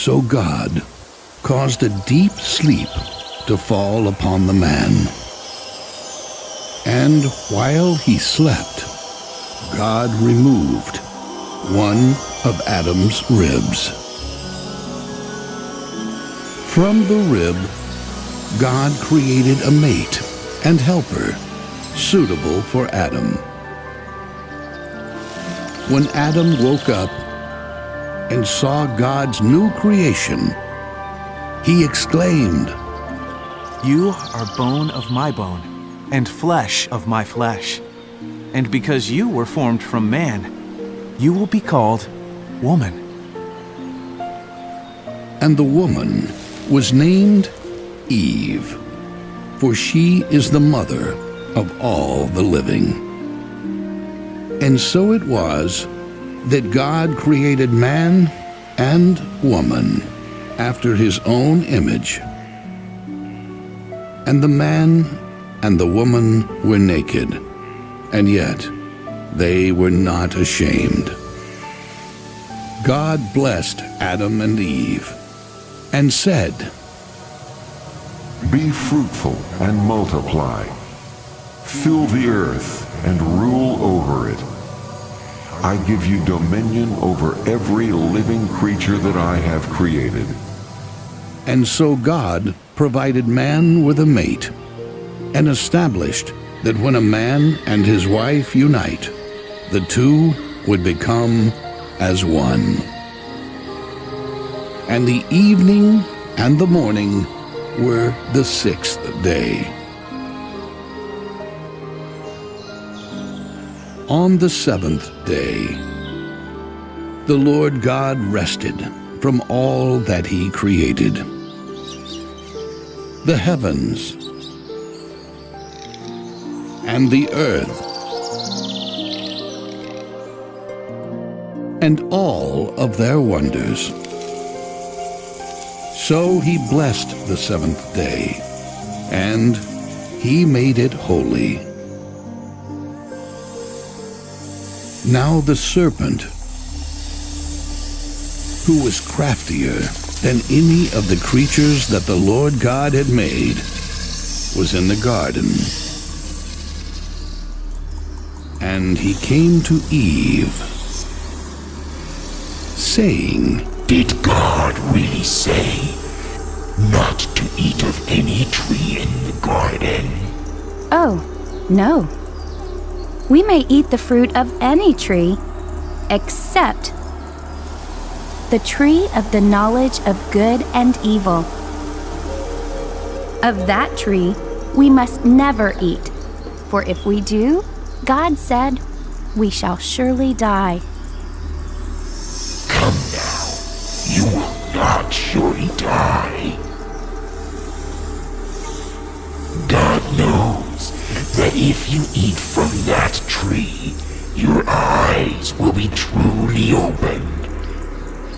So God caused a deep sleep to fall upon the man. And while he slept, God removed one of Adam's ribs. From the rib, God created a mate and helper suitable for Adam. When Adam woke up and saw God's new creation, he exclaimed, "You are bone of my bone, and flesh of my flesh. And because you were formed from man, you will be called woman." And the woman was named Eve, for she is the mother of all the living. And so it was that God created man and woman after his own image. And the man and the woman were naked, and yet they were not ashamed. God blessed Adam and Eve and said, "Be fruitful and multiply. Fill the earth and rule over it. I give you dominion over every living creature that I have created." And so God provided man with a mate and established that when a man and his wife unite, the two would become as one. And the evening and the morning were the sixth day. On the seventh day, the Lord God rested from all that he created. The heavens and the earth and all of their wonders. So he blessed the seventh day, and he made it holy. Now the serpent, who was craftier than any of the creatures that the Lord God had made, was in the garden. And he came to Eve, saying, "Did God really say not to eat of any tree in the garden?" Oh, no. We may eat the fruit of any tree, except the tree of the knowledge of good and evil. Of that tree we must never eat, for if we do, God said, we shall surely die. Come now, you will not surely die. God knows that if you eat from that tree, your eyes will be truly opened,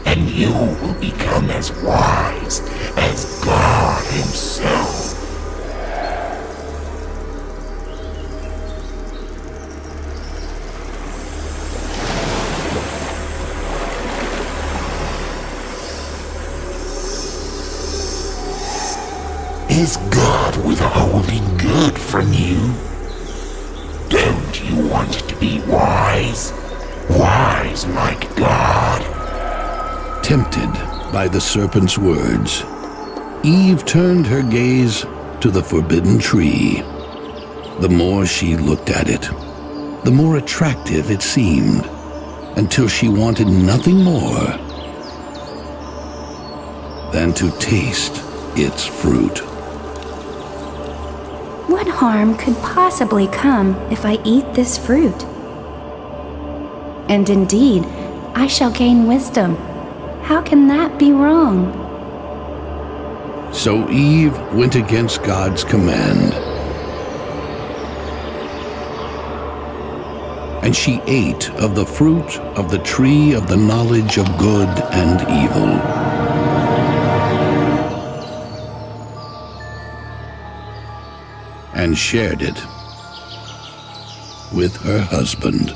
and you will become as wise as God himself. Is God withholding good from you? Don't you want to be wise? Wise like God? Tempted by the serpent's words, Eve turned her gaze to the forbidden tree. The more she looked at it, the more attractive it seemed, until she wanted nothing more than to taste its fruit. What harm could possibly come if I eat this fruit? And indeed, I shall gain wisdom. How can that be wrong? So Eve went against God's command, and she ate of the fruit of the tree of the knowledge of good and evil. And shared it with her husband.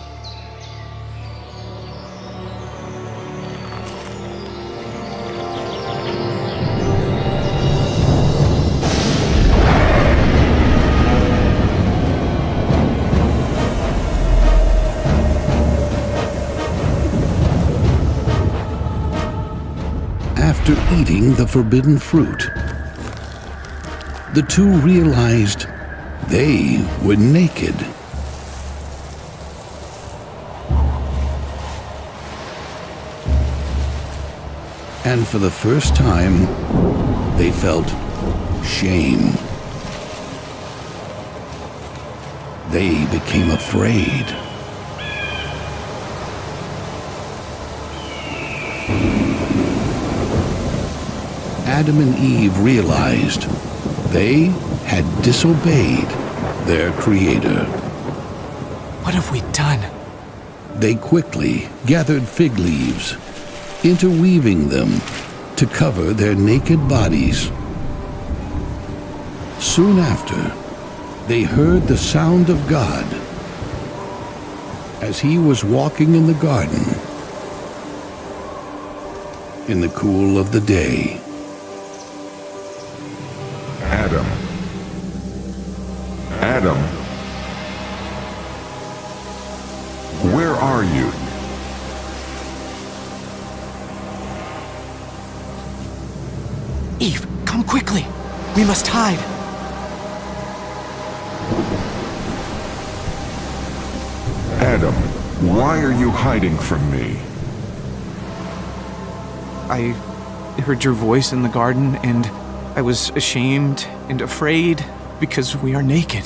after eating the forbidden fruit, the two realized they were naked. And for the first time, they felt shame. They became afraid. Adam and Eve realized they had disobeyed their Creator. What have we done? They quickly gathered fig leaves, interweaving them to cover their naked bodies. Soon after, they heard the sound of God as He was walking in the garden in the cool of the day. Adam. Adam. Where are you? Eve, come quickly. We must hide. Adam, why are you hiding from me? I heard your voice in the garden, and I was ashamed and afraid because we are naked.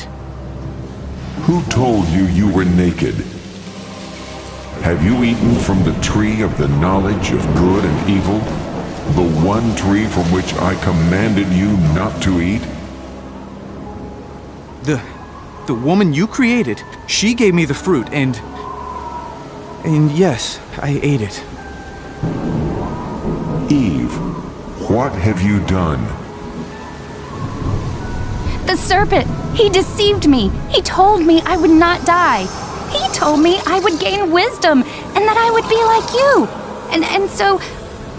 Who told you you were naked? Have you eaten from the tree of the knowledge of good and evil? The one tree from which I commanded you not to eat? The woman you created, she gave me the fruit, and yes, I ate it. Eve, what have you done? The serpent, he deceived me. He told me I would not die. He told me I would gain wisdom and that I would be like you. And so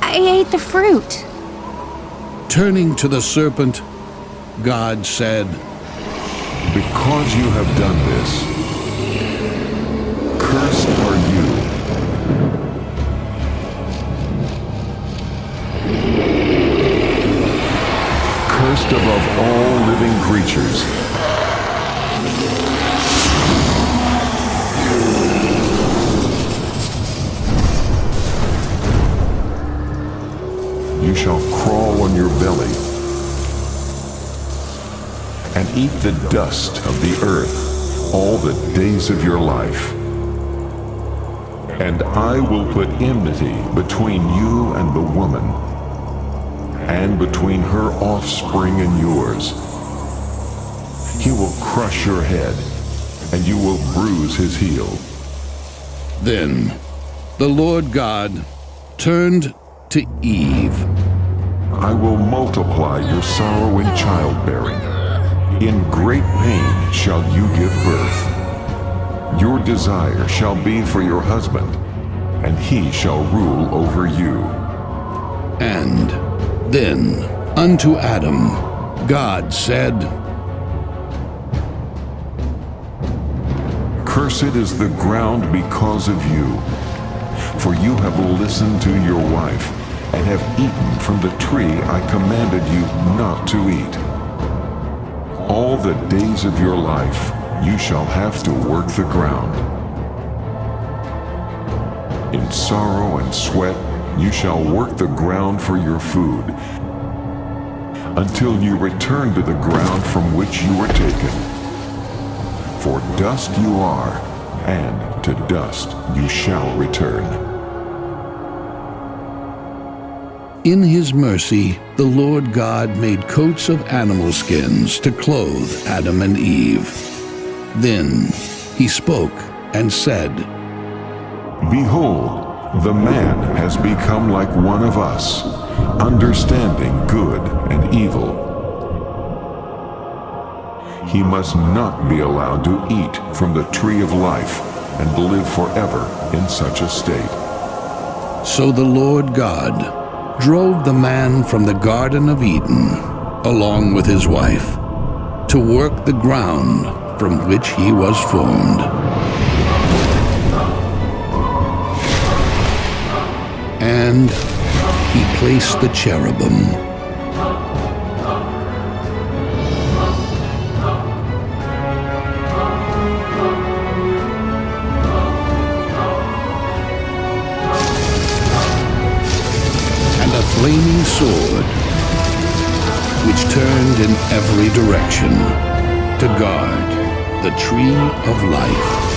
I ate the fruit. Turning to the serpent, God said, Because you have done this, cursed are you. Cursed above all living creatures. You shall crawl on your belly and eat the dust of the earth all the days of your life. And I will put enmity between you and the woman, and between her offspring and yours. He will crush your head, and you will bruise his heel. Then the Lord God turned to Eve. I will multiply your sorrow in childbearing. In great pain shall you give birth. Your desire shall be for your husband, and he shall rule over you. And then unto Adam God said, Cursed is the ground because of you, for you have listened to your wife, and have eaten from the tree I commanded you not to eat. All the days of your life you shall have to work the ground. In sorrow and sweat you shall work the ground for your food, until you return to the ground from which you were taken. For dust you are, and to dust you shall return. In his mercy, the Lord God made coats of animal skins to clothe Adam and Eve. Then he spoke and said, Behold, the man has become like one of us, understanding good and evil. He must not be allowed to eat from the tree of life and live forever in such a state. So the Lord God drove the man from the Garden of Eden, along with his wife, to work the ground from which he was formed. And he placed the cherubim. And a flaming sword, which turned in every direction to guard the tree of life.